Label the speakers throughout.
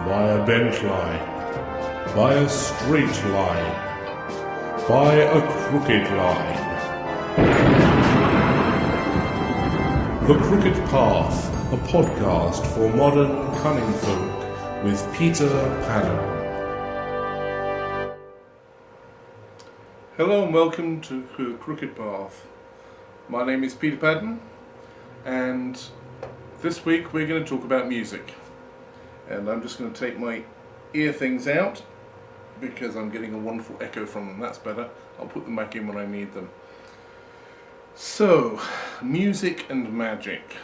Speaker 1: by a bent line, by a straight line, by a crooked line. The Crooked Path, a podcast for modern cunning folk with Peter Pagan.
Speaker 2: Hello and welcome to The Crooked Path. My name is Peter Pagan, and this week we're going to talk about music. And I'm just going to take my ear things out because I'm getting a wonderful echo from them. That's better. I'll put them back in when I need them. So, music and magic.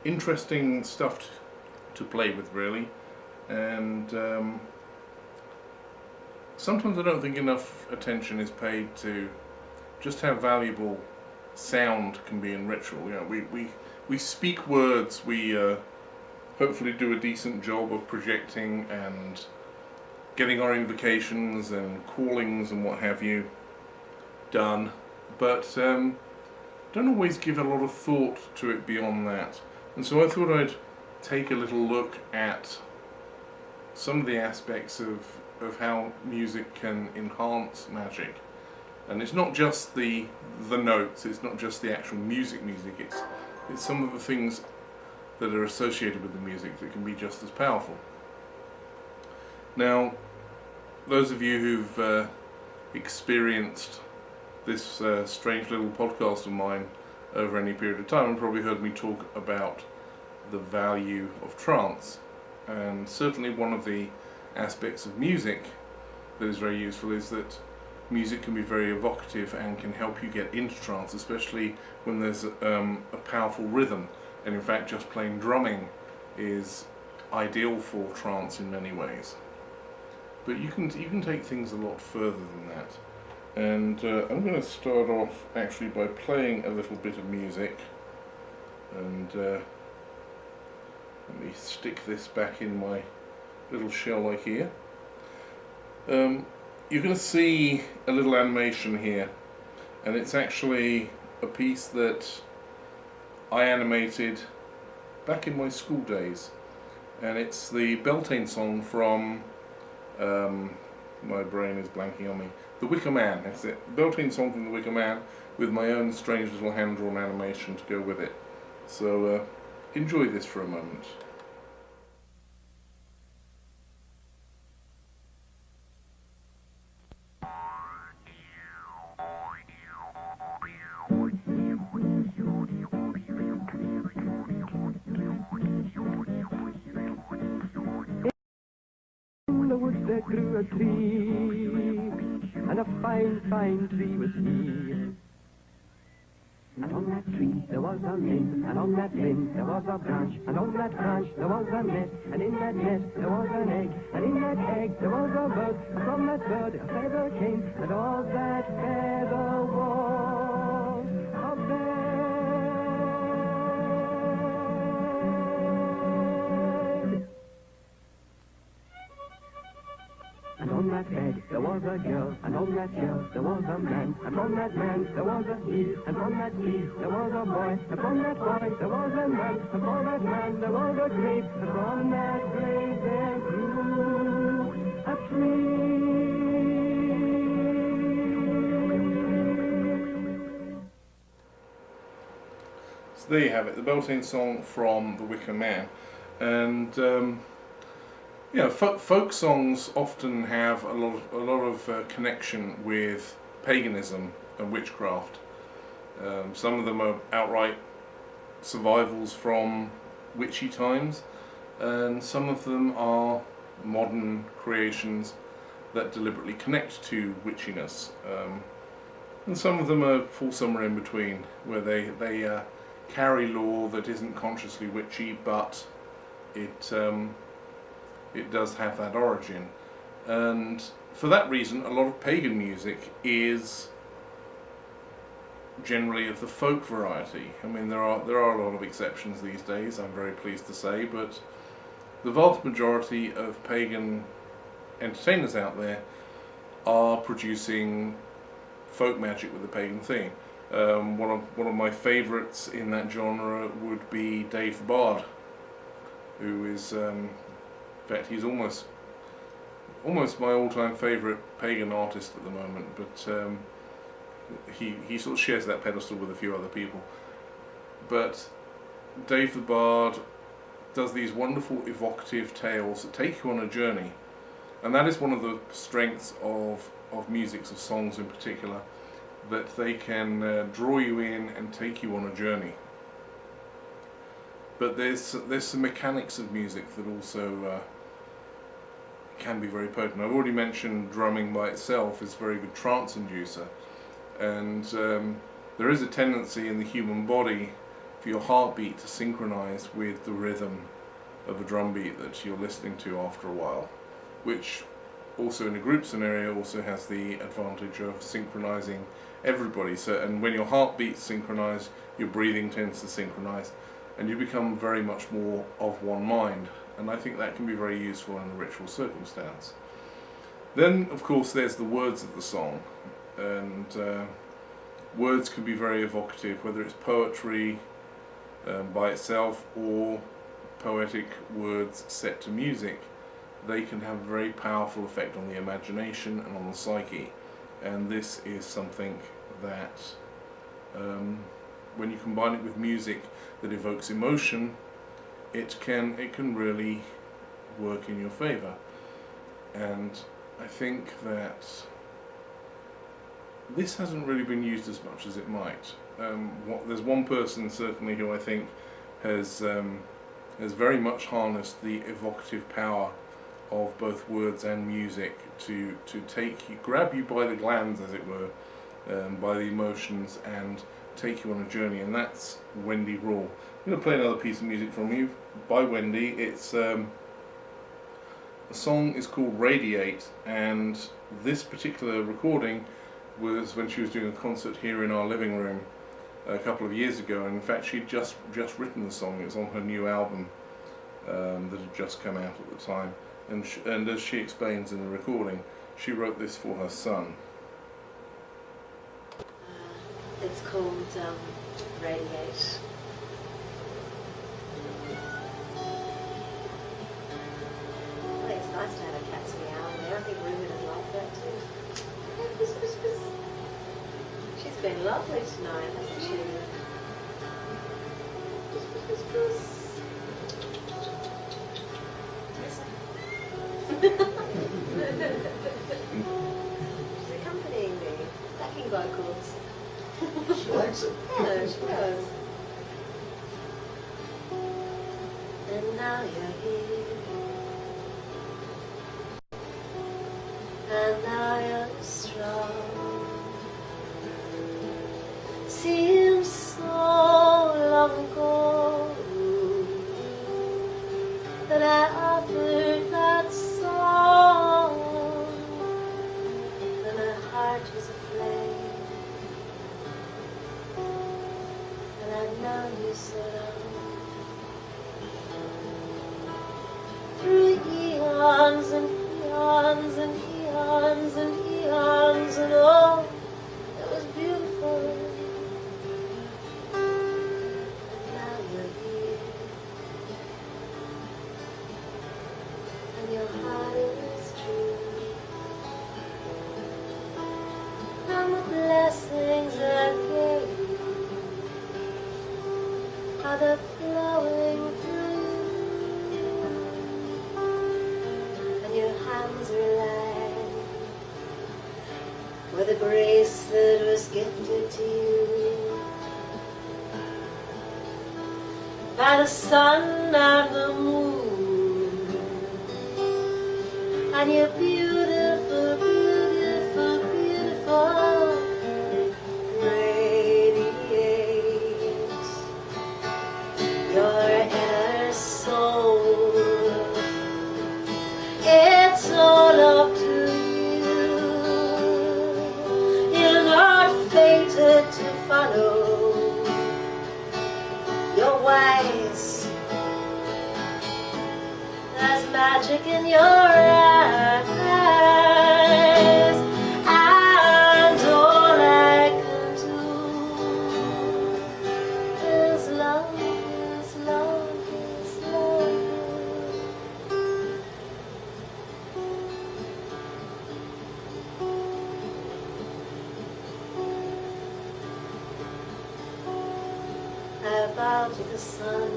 Speaker 2: Interesting stuff to play with, really. And sometimes I don't think enough attention is paid to just how valuable sound can be in ritual. You know, we speak words, we hopefully do a decent job of projecting and getting our invocations and callings and what have you done, but don't always give a lot of thought to it beyond that. And so I thought I'd take a little look at some of the aspects of how music can enhance magic. And it's not just the notes, it's not just the actual music, it's some of the things that are associated with the music that can be just as powerful. Now, those of you who've experienced this strange little podcast of mine over any period of time have probably heard me talk about the value of trance. And certainly one of the aspects of music that is very useful is that music can be very evocative and can help you get into trance, especially when there's a powerful rhythm. And in fact, just plain drumming is ideal for trance in many ways. But you can take things a lot further than that. And I'm going to start off actually by playing a little bit of music. And let me stick this back in my little shell like here. You're going to see a little animation here, and it's actually a piece that I animated back in my school days, and it's the Beltane song from my brain is blanking on me, The Wicker Man. That's it, Beltane song from The Wicker Man, with my own strange little hand-drawn animation to go with it. So enjoy this for a moment.
Speaker 3: There grew a tree, and a fine, fine tree was he. And on that tree there was a limb, and on that limb there was a branch, and on that branch there was a nest, and in that nest there was an egg, and in that egg there was a bird, and from that bird a feather came, and all that feather was a bed. And on that bed there was a girl, and on that girl there was a man, and from that man there was a seed, and from that seed there was a boy, and from that boy there was a man, and from that man there was a grave, and from that grave there grew a tree.
Speaker 2: So there you have it, the Beltane song from The Wicker Man. And folk songs often have a lot of connection with paganism and witchcraft. Some of them are outright survivals from witchy times, and some of them are modern creations that deliberately connect to witchiness. And some of them fall somewhere in between, where they carry lore that isn't consciously witchy, but it does have that origin. And for that reason, a lot of pagan music is generally of the folk variety. I mean, there are a lot of exceptions these days, I'm very pleased to say, but the vast majority of pagan entertainers out there are producing folk magic with a pagan theme. One of my favourites in that genre would be Dave the Bard, who is In fact, he's almost my all-time favourite pagan artist at the moment, but he sort of shares that pedestal with a few other people. But Dave the Bard does these wonderful evocative tales that take you on a journey, and that is one of the strengths of music, of songs in particular, that they can draw you in and take you on a journey. But there's some mechanics of music that also can be very potent. I've already mentioned drumming by itself is a very good trance inducer, and there is a tendency in the human body for your heartbeat to synchronize with the rhythm of a drum beat that you're listening to after a while, which also in a group scenario also has the advantage of synchronizing everybody. So, and when your heartbeat's synchronized, your breathing tends to synchronize, and you become very much more of one mind, and I think that can be very useful in a ritual circumstance. Then of course there's the words of the song, and words can be very evocative, whether it's poetry by itself or poetic words set to music. They can have a very powerful effect on the imagination and on the psyche, and this is something that when you combine it with music that evokes emotion, it can really work in your favour. And I think that this hasn't really been used as much as it might. There's one person certainly who I think has very much harnessed the evocative power of both words and music to grab you by the glands, as it were, by the emotions, and take you on a journey, and that's Wendy Rawl. I'm going to play another piece of music from you by Wendy. It's the song is called Radiate, and this particular recording was when she was doing a concert here in our living room a couple of years ago, and in fact she'd just written the song. It's on her new album that had just come out at the time, and as she explains in the recording, she wrote this for her son.
Speaker 4: It's called Radiate. Well, it's nice to have a cat's meow in there. I think Ruben would like that too. Puss, puss, puss. She's been lovely tonight, hasn't she? Puss, puss, puss, puss. She's accompanying me, backing vocals.
Speaker 5: She likes it.
Speaker 4: Yeah, she does. And now you're here, and now you're strong. Seems so long ago that I offered that song, and my heart was aflame. I've known you so long, through eons and eons and eons and eons, and oh, it was beautiful. And now you're here, and your heart is true, and the blessings I gave you, they're flowing through you, and your hands relax with a grace that was gifted to you by the sun and the moon, and you're beautiful, beautiful, beautiful. Your inner soul, it's all up to you. You're not fated to follow. You're wise. There's magic in your eyes, and all I can do is love. bow to the sun,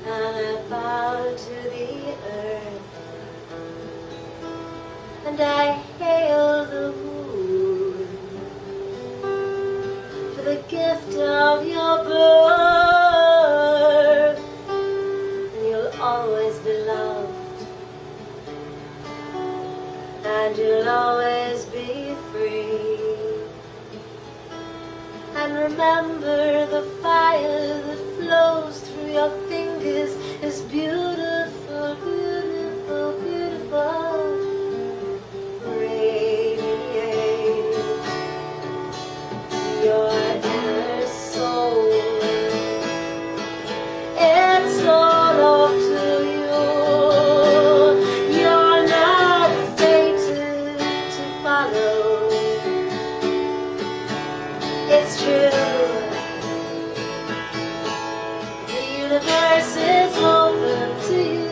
Speaker 4: and I bow to the earth, and I hail the moon for the gift of your birth. And you'll always be loved, and you'll always be free. And remember, the fire that flows through your fingers is beautiful, beautiful, beautiful. Radiate your inner soul. It's all up to you. You're not fated to follow. It's true. The universe is open to you.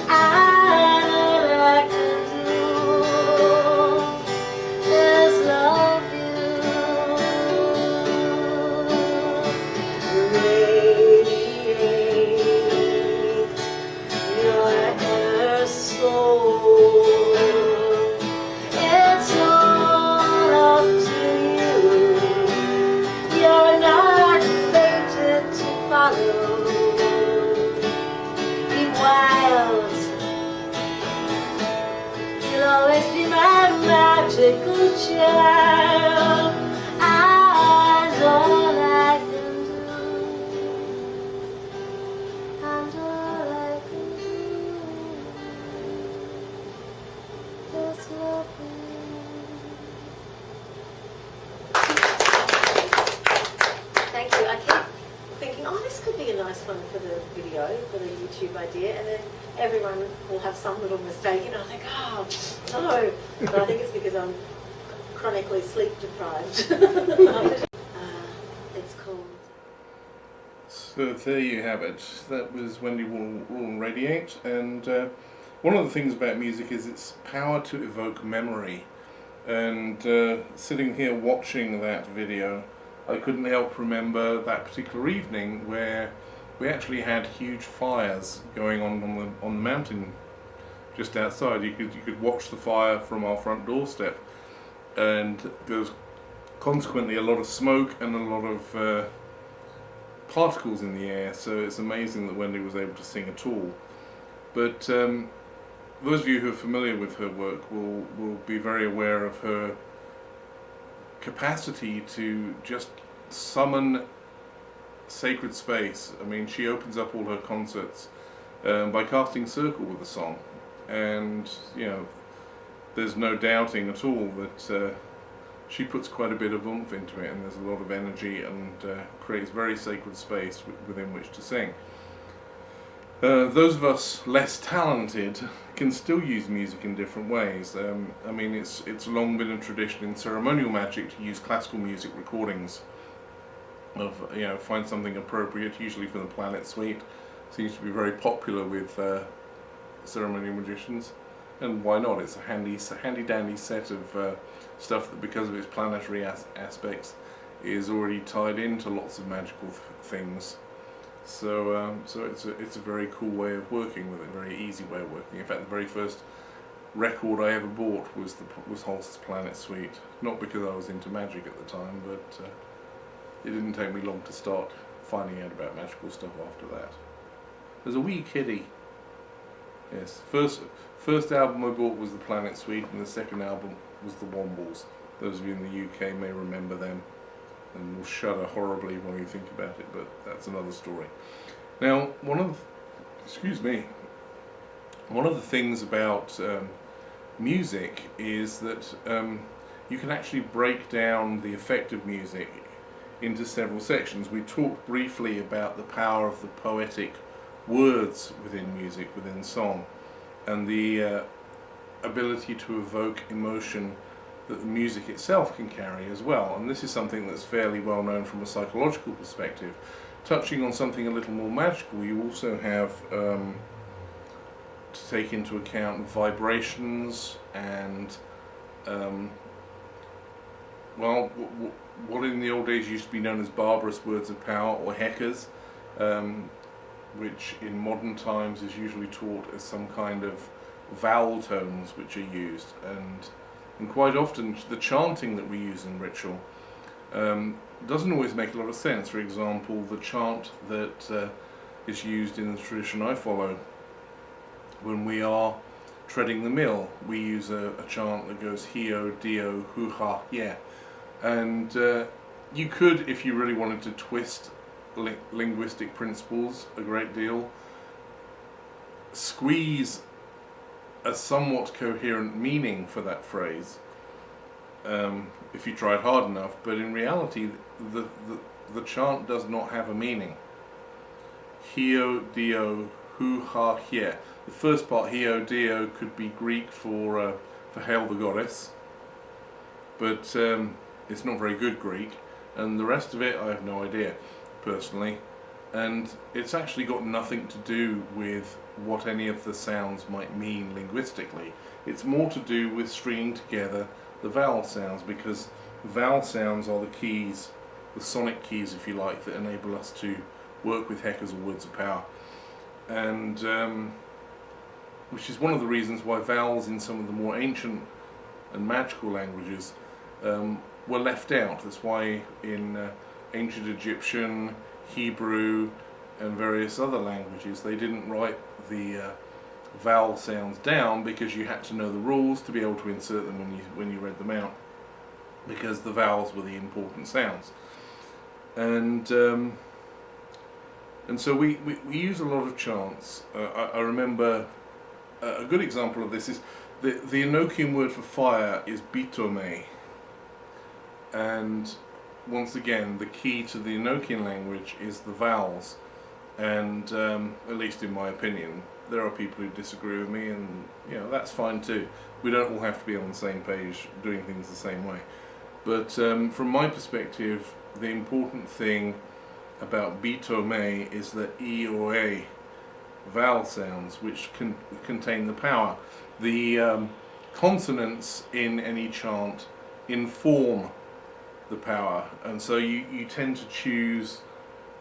Speaker 4: And all I can do is love you. Radiate your inner soul. It's all up to you. You're not fated to follow. Be wild. You'll always be my magical child. And all I can do, and all I can do is love you. Thank you. I keep thinking, oh, this could be a nice one for the video, for the YouTube idea, and then everyone will have some little mistake, and I think, oh, no. But I think it's because I'm chronically sleep deprived. It's called...
Speaker 2: So there you have it. That was Wendy Rule and Radiate, and one of the things about music is its power to evoke memory. And sitting here watching that video, I couldn't help remember that particular evening where we actually had huge fires going on the mountain just outside. You could watch the fire from our front doorstep, and there was consequently a lot of smoke and a lot of particles in the air. So it's amazing that Wendy was able to sing at all. But those of you who are familiar with her work will be very aware of her capacity to just summon sacred space. I mean, she opens up all her concerts by casting circle with a song, and you know, there's no doubting at all that she puts quite a bit of oomph into it, and there's a lot of energy, and creates very sacred space within which to sing. Those of us less talented can still use music in different ways. I mean, it's long been a tradition in ceremonial magic to use classical music recordings of, you know, find something appropriate, usually from the Planet Suite. Seems to be very popular with ceremonial magicians, and why not? It's a handy dandy set of stuff that, because of its planetary aspects, is already tied into lots of magical things. So it's a very cool way of working with it, a very easy way of working. In fact, the very first record I ever bought was Holst's Planet Suite. Not because I was into magic at the time, but it didn't take me long to start finding out about magical stuff after that. There's a wee kiddie. Yes, first album I bought was the Planet Suite, and the second album was the Wombles. Those of you in the UK may remember them, and will shudder horribly when you think about it, but that's another story. Now, one of the things about music is that you can actually break down the effect of music into several sections. We talked briefly about the power of the poetic words within music, within song, and the ability to evoke emotion that the music itself can carry as well. And this is something that's fairly well known from a psychological perspective. Touching on something a little more magical, you also have to take into account vibrations and well, what in the old days used to be known as barbarous words of power, or heckers, which in modern times is usually taught as some kind of vowel tones which are used, and quite often the chanting that we use in ritual doesn't always make a lot of sense. For example, the chant that is used in the tradition I follow when we are treading the mill, we use a chant that goes hio, dio, hu ha, yeah. And you could, if you really wanted to twist linguistic principles a great deal, squeeze a somewhat coherent meaning for that phrase if you tried hard enough, but in reality the chant does not have a meaning. Hio, dio, hu ha, yeah. The first part, hio, dio, could be Greek for hail the goddess, but it's not very good Greek, and the rest of it I have no idea personally, and it's actually got nothing to do with what any of the sounds might mean linguistically. It's more to do with stringing together the vowel sounds, because vowel sounds are the keys, the sonic keys if you like, that enable us to work with heckers or words of power, and which is one of the reasons why vowels in some of the more ancient and magical languages were left out. That's why in ancient Egyptian, Hebrew, and various other languages they didn't write the vowel sounds down, because you had to know the rules to be able to insert them when you read them out, because the vowels were the important sounds. And so we use a lot of chants. I remember a good example of this is the Enochian word for fire is bitome, and once again the key to the Enochian language is the vowels, and at least in my opinion, there are people who disagree with me, and that's fine too. We don't all have to be on the same page doing things the same way, but from my perspective, the important thing about bitome is the E or A vowel sounds, which contain the power. The consonants in any chant inform the power, and so you tend to choose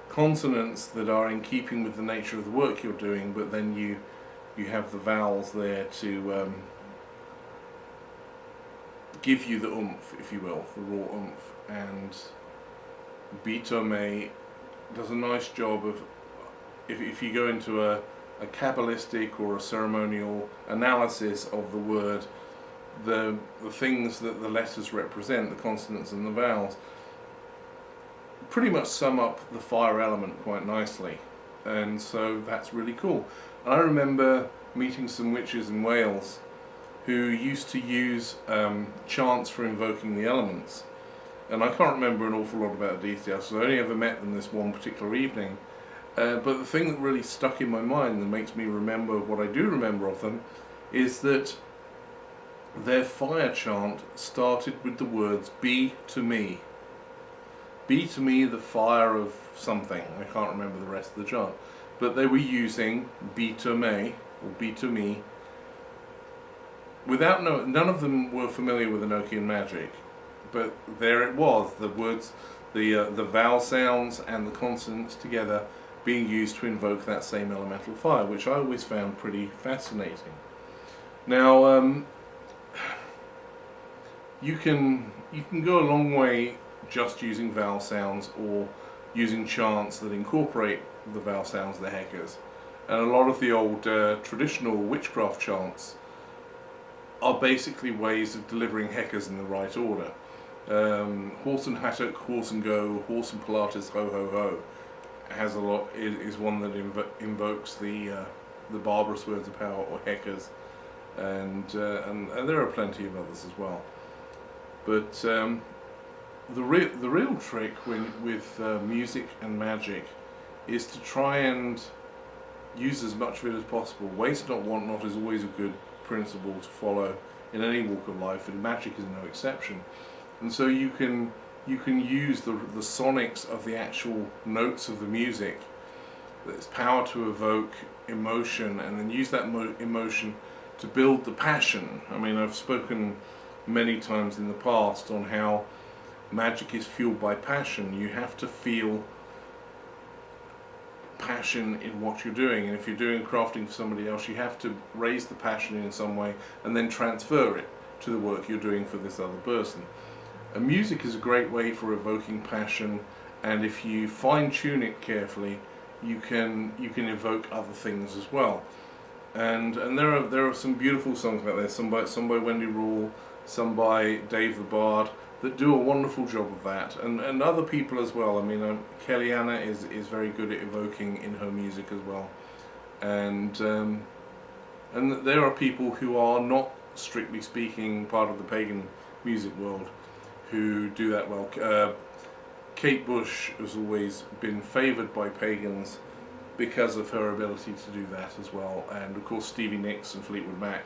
Speaker 2: consonants that are in keeping with the nature of the work you're doing, but then you have the vowels there to give you the oomph, if you will, the raw oomph. And bitome does a nice job of, if you go into a Kabbalistic or a ceremonial analysis of the word, the things that the letters represent, the consonants and the vowels, pretty much sum up the fire element quite nicely, and so that's really cool. I remember meeting some witches in Wales who used to use chants for invoking the elements, and I can't remember an awful lot about the details, so I only ever met them this one particular evening. But the thing that really stuck in my mind and makes me remember what I do remember of them is that their fire chant started with the words "be to me." Be to me the fire of something. I can't remember the rest of the chant. But they were using "be to me" or "be to me" without none of them were familiar with Enochian magic. But there it was, the words, the vowel sounds and the consonants together being used to invoke that same elemental fire, which I always found pretty fascinating. Now, you can go a long way just using vowel sounds or using chants that incorporate the vowel sounds, the heckers. And a lot of the old traditional witchcraft chants are basically ways of delivering heckers in the right order. Horse and hattock, horse and go, horse and pilates, ho ho ho, has a lot. Is one that invokes the barbarous words of power, or heckers, and there are plenty of others as well. But the real trick with music and magic is to try and use as much of it as possible. Waste not, want not is always a good principle to follow in any walk of life, and magic is no exception. And so you can use the sonics of the actual notes of the music, its power to evoke emotion, and then use that emotion to build the passion. I mean, I've spoken many times in the past on how magic is fueled by passion. You have to feel passion in what you're doing, and if you're doing crafting for somebody else, you have to raise the passion in some way and then transfer it to the work you're doing for this other person. And music is a great way for evoking passion, and if you fine-tune it carefully, you can evoke other things as well. And there are some beautiful songs about this. Some by Wendy Rule, some by Dave the Bard, that do a wonderful job of that, and other people as well. I mean, Kellyanna is very good at evoking in her music as well, and there are people who are not strictly speaking part of the pagan music world who do that well. Kate Bush has always been favoured by pagans because of her ability to do that as well, and of course Stevie Nicks and Fleetwood Mac,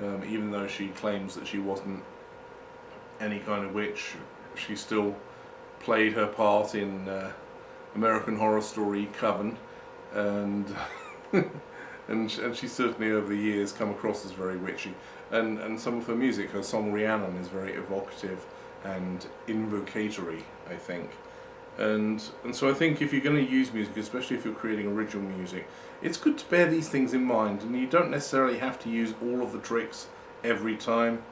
Speaker 2: even though she claims that she wasn't any kind of witch, she still played her part in American Horror Story Coven, and and she certainly over the years come across as very witchy, and some of her music, her song Rhiannon, is very evocative and invocatory, I think. And so I think if you're going to use music, especially if you're creating original music, it's good to bear these things in mind, and you don't necessarily have to use all of the tricks every time,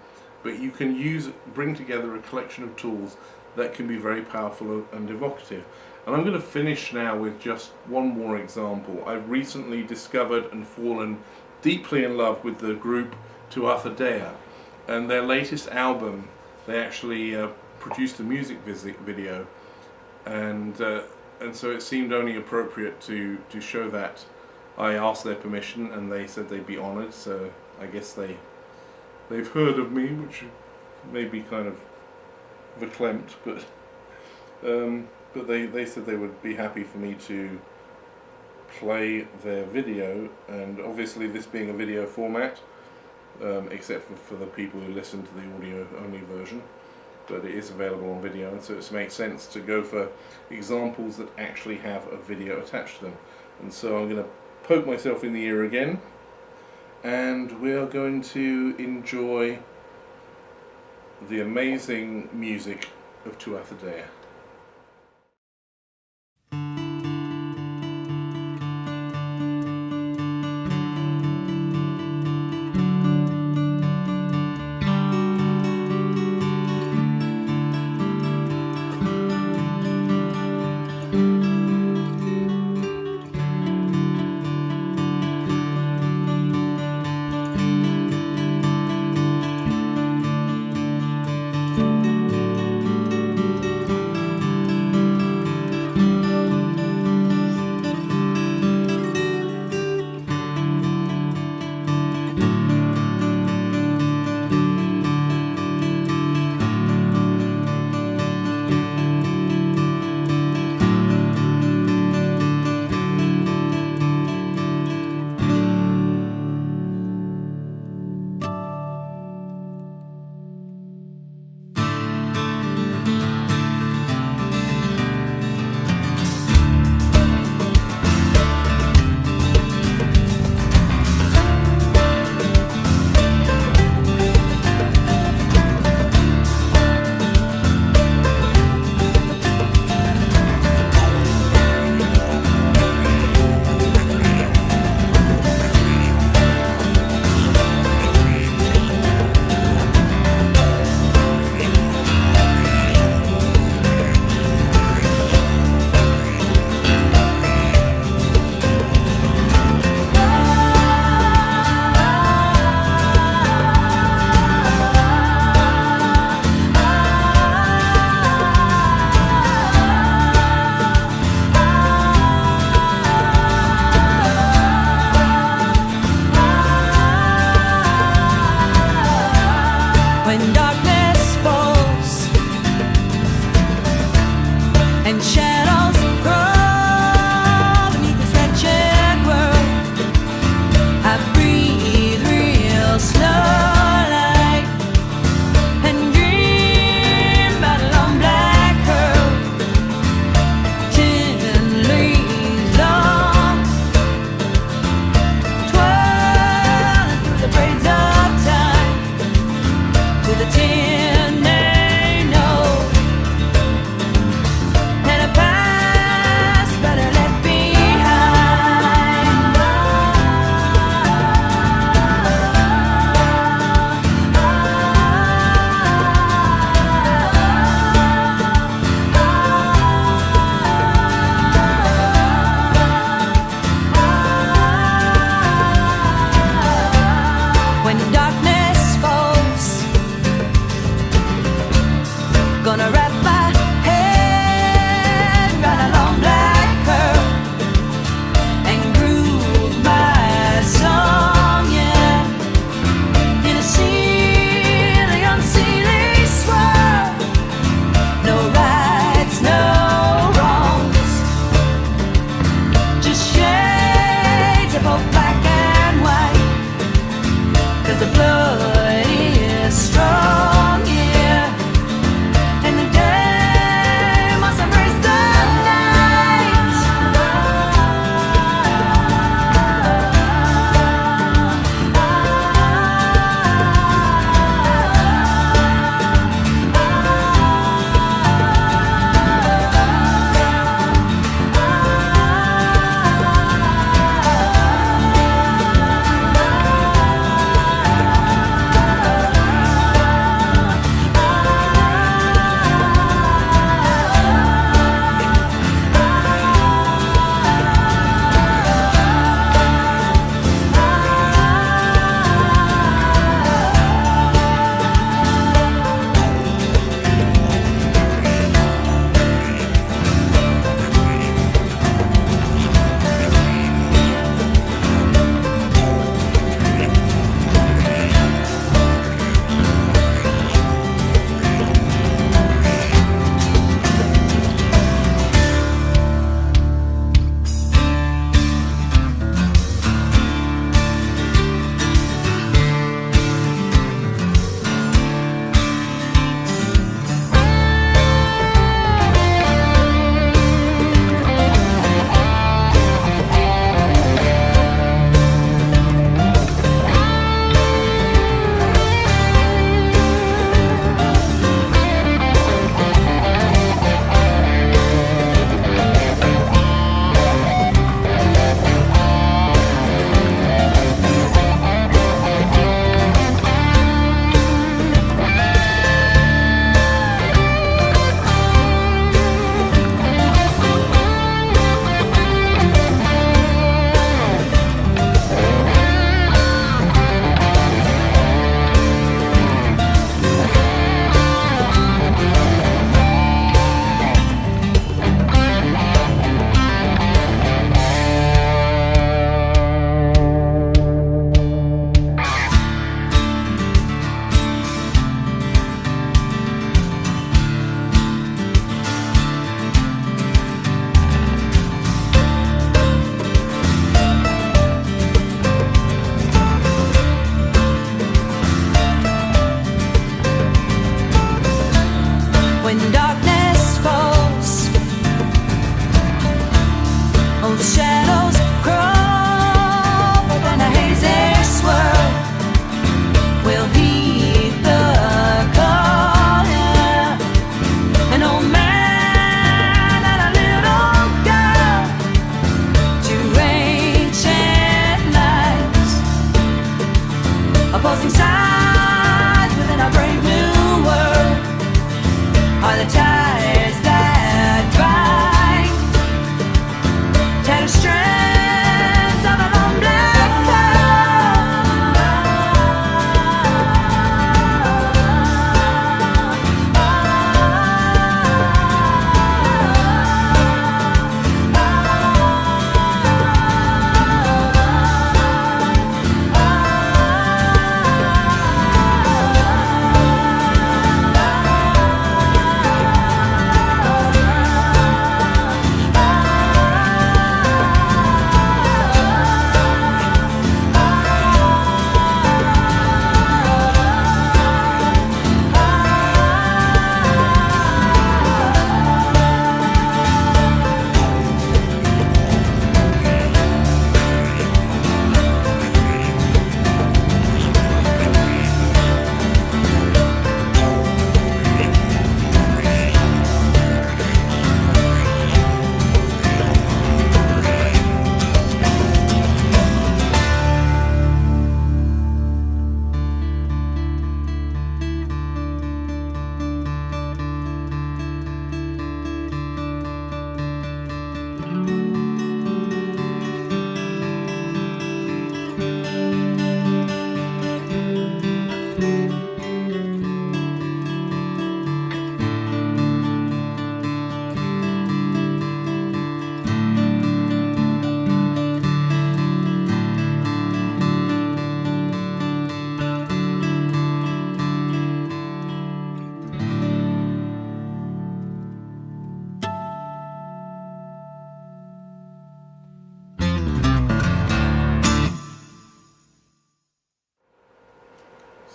Speaker 2: but you can bring together a collection of tools that can be very powerful and evocative. And I'm going to finish now with just one more example. I've recently discovered and fallen deeply in love with the group Tuatha Dea, and their latest album. They actually produced a music video, and so it seemed only appropriate to show that. I asked their permission, and they said they'd be honoured. So I guess they've heard of me, which may be kind of verklempt, but they said they would be happy for me to play their video, and obviously this being a video format, except for the people who listen to the audio only version, but it is available on video, and so it makes sense to go for examples that actually have a video attached to them. And so I'm going to poke myself in the ear again, and we are going to enjoy the amazing music of Tuatha Dea.
Speaker 6: those shadows crawl within a hazy swirl. We'll heed the call, yeah. An old man and a little girl, two ancient nights, opposing sides within a brave new world, are the ties that bind, tattered strands of a long black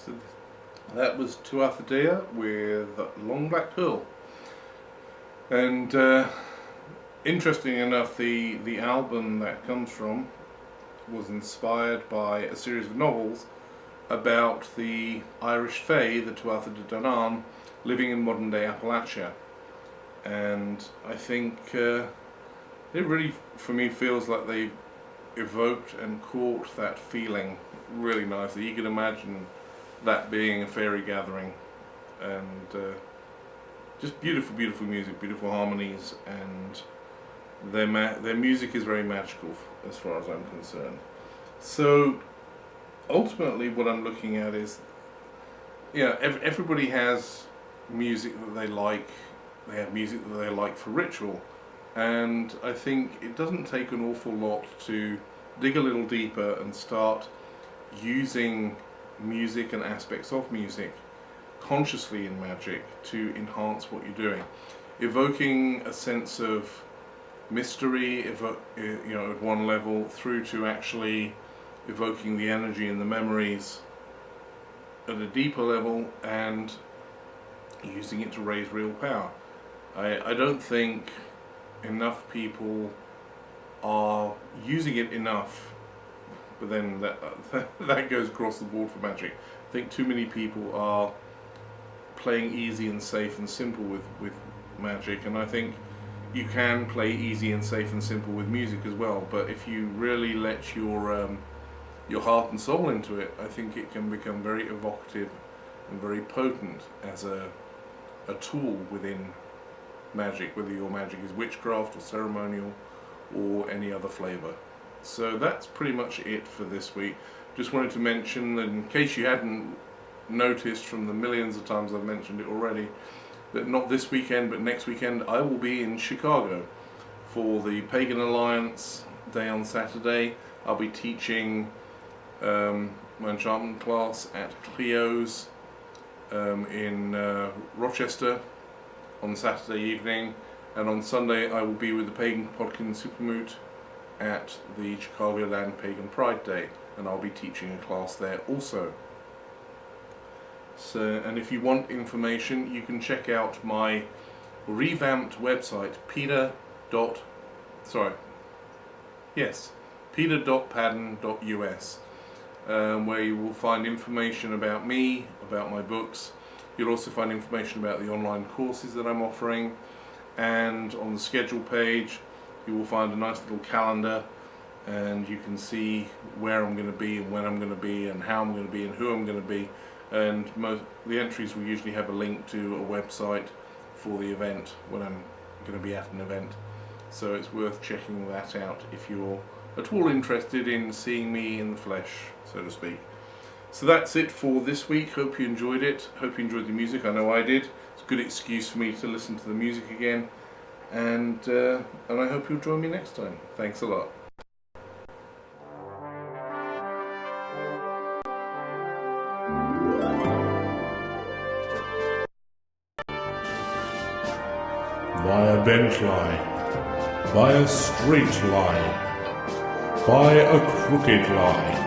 Speaker 2: So that was Tuatha Dea with Long Black Pearl. And interesting enough, the album that comes from was inspired by a series of novels about the Irish Fae, the Tuatha De Danann, living in modern day Appalachia. And I think it really, for me, feels like they evoked and caught that feeling really nicely. You can imagine that being a fairy gathering, and just beautiful, beautiful music, beautiful harmonies, and their music is very magical as far as I'm concerned. So ultimately what I'm looking at is, everybody has music that they like. They have music that they like for ritual, and I think it doesn't take an awful lot to dig a little deeper and start using music and aspects of music consciously in magic to enhance what you're doing, evoking a sense of mystery, at one level, through to actually evoking the energy and the memories at a deeper level and using it to raise real power. I don't think enough people are using it enough, but then that goes across the board for magic. I think too many people are playing easy and safe and simple with magic, and I think you can play easy and safe and simple with music as well, but if you really let your heart and soul into it, I think it can become very evocative and very potent as a tool within magic, whether your magic is witchcraft or ceremonial or any other flavour. So that's pretty much it for this week. Just wanted to mention, in case you hadn't noticed from the millions of times I've mentioned it already, that not this weekend but next weekend I will be in Chicago for the Pagan Alliance Day on Saturday. I'll be teaching my enchantment class at Trio's in Rochester on Saturday evening, and on Sunday I will be with the Pagan Podkin Supermoot at the Chicagoland Pagan Pride Day, and I'll be teaching a class there also. So, and if you want information, you can check out my revamped website, Yes, peter.pagan.us, where you will find information about me, about my books. You'll also find information about the online courses that I'm offering, and on the schedule page you will find a nice little calendar, and you can see where I'm going to be and when I'm going to be and how I'm going to be and who I'm going to be, and the entries will usually have a link to a website for the event when I'm going to be at an event. So it's worth checking that out if you're at all interested in seeing me in the flesh, so to speak. So that's it for this week. Hope you enjoyed it. Hope you enjoyed the music. I know I did. It's a good excuse for me to listen to the music again. And I hope you'll join me next time. Thanks a lot.
Speaker 1: By a bent line, by a straight line, by a crooked line.